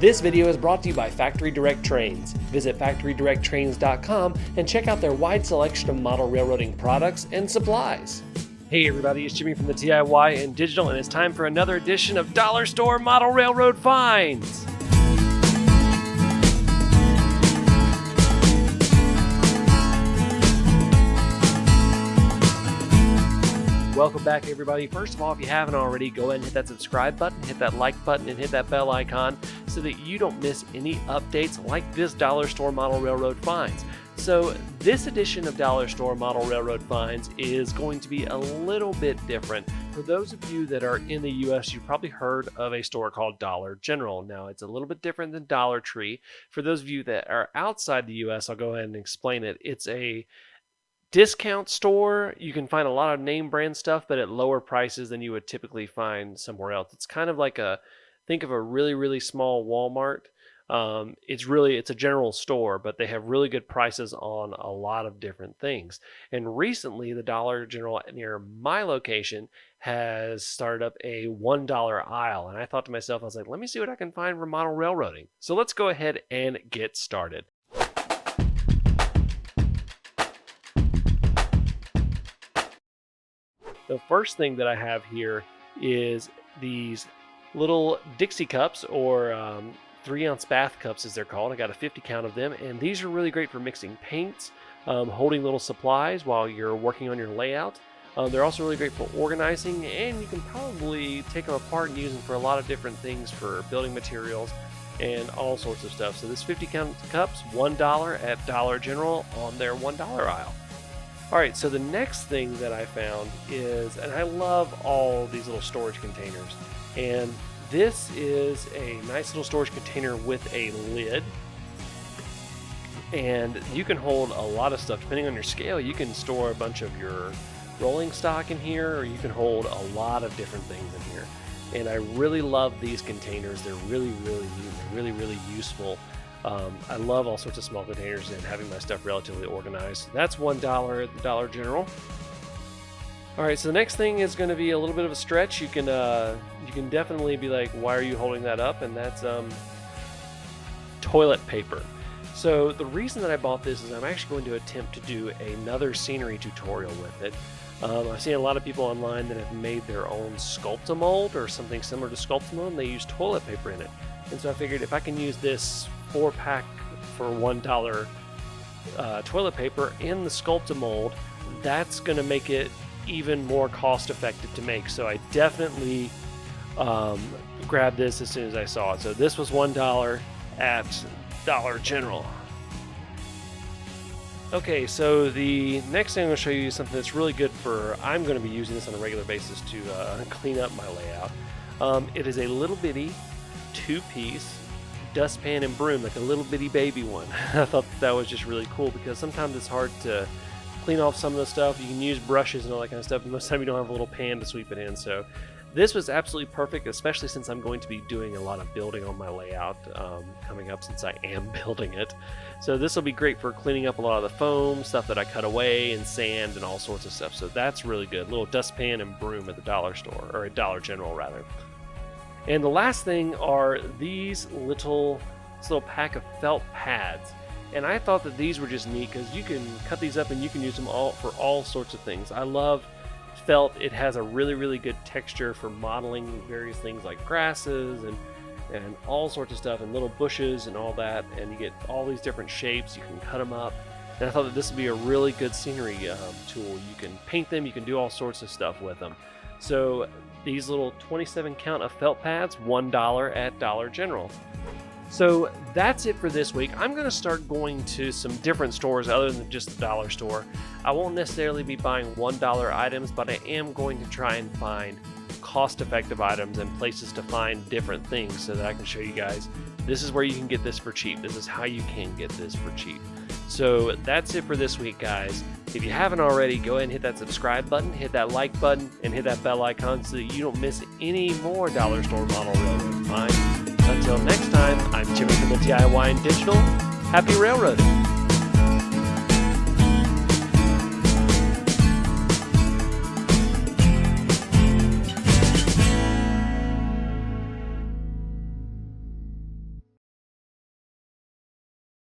This video is brought to you by Factory Direct Trains. Visit factorydirecttrains.com and check out their wide selection of model railroading products and supplies. Hey everybody, it's Jimmy from the DIY and Digital, and it's time for another edition of Dollar Store Model Railroad Finds. Welcome back everybody. First of all, if you haven't already, go ahead and hit that subscribe button, hit that like button, and hit that bell icon so that you don't miss any updates like this Dollar Store Model Railroad Finds. So this edition of Dollar Store Model Railroad Finds is going to be a little bit different. For those of you that are in the US, you've probably heard of a store called Dollar General. Now it's a little bit different than Dollar Tree. For those of you that are outside the US, I'll go ahead and explain it. It's a discount store. You can find a lot of name brand stuff, but at lower prices than you would typically find somewhere else. It's kind of like think of a really, really small Walmart. It's a general store, but they have really good prices on a lot of different things. And recently, the Dollar General near my location has started up a $1 aisle. And I thought to myself, I was like, let me see what I can find for model railroading. So let's go ahead and get started. The first thing that I have here is these little Dixie Cups, or 3-ounce bath cups as they're called. I got a 50 count of them, and these are really great for mixing paints, holding little supplies while you're working on your layout. They're also really great for organizing, and you can probably take them apart and use them for a lot of different things, for building materials and all sorts of stuff. So this 50 count cups, $1 at Dollar General on their $1 aisle. All right, so the next thing that I found is, and I love all these little storage containers, and this is a nice little storage container with a lid, and you can hold a lot of stuff. Depending on your scale, you can store a bunch of your rolling stock in here, or you can hold a lot of different things in here. And I really love these containers. They're really, really neat. They're really, really useful. I love all sorts of small containers and having my stuff relatively organized. So that's $1 at the Dollar General. All right, so the next thing is going to be a little bit of a stretch. You can definitely be like, why are you holding that up? And that's toilet paper. So the reason that I bought this is I'm actually going to attempt to do another scenery tutorial with it. I've seen a lot of people online that have made their own Sculpt-A-Mold or something similar to Sculpt-A-Mold, and they use toilet paper in it. And so I figured if I can use this 4-pack for $1 toilet paper in the Sculpt-A-Mold, that's going to make it even more cost effective to make. So I definitely grabbed this as soon as I saw it. So this was $1 at Dollar General. Okay, so the next thing I'm going to show you is something that's really good for, I'm going to be using this on a regular basis to clean up my layout. It is a little bitty 2-piece Dustpan and Broom, like a little bitty baby one. I thought that was just really cool because sometimes it's hard to clean off some of the stuff. You can use brushes and all that kind of stuff, but most of the time you don't have a little pan to sweep it in. So this was absolutely perfect, especially since I'm going to be doing a lot of building on my layout coming up, since I am building it. So this will be great for cleaning up a lot of the foam, stuff that I cut away, and sand and all sorts of stuff. So that's really good. Little Dustpan and Broom at the Dollar Store, or at Dollar General rather. And the last thing are this little pack of felt pads. And I thought that these were just neat because you can cut these up and you can use them all for all sorts of things. I love felt. It has a really, really good texture for modeling various things like grasses and all sorts of stuff, and little bushes and all that. And you get all these different shapes. You can cut them up. And I thought that this would be a really good scenery tool. You can paint them. You can do all sorts of stuff with them. So these little 27 count of felt pads, $1 at Dollar General. So that's it for this week. I'm going to start going to some different stores other than just the Dollar Store. I won't necessarily be buying $1 items, but I am going to try and find cost-effective items and places to find different things so that I can show you guys, this is where you can get this for cheap. This is how you can get this for cheap. So that's it for this week, guys. If you haven't already, go ahead and hit that subscribe button, hit that like button, and hit that bell icon so that you don't miss any more Dollar Store Model Railroad finds. Until next time, I'm Jimmy from the DIY and Digital. Happy railroading!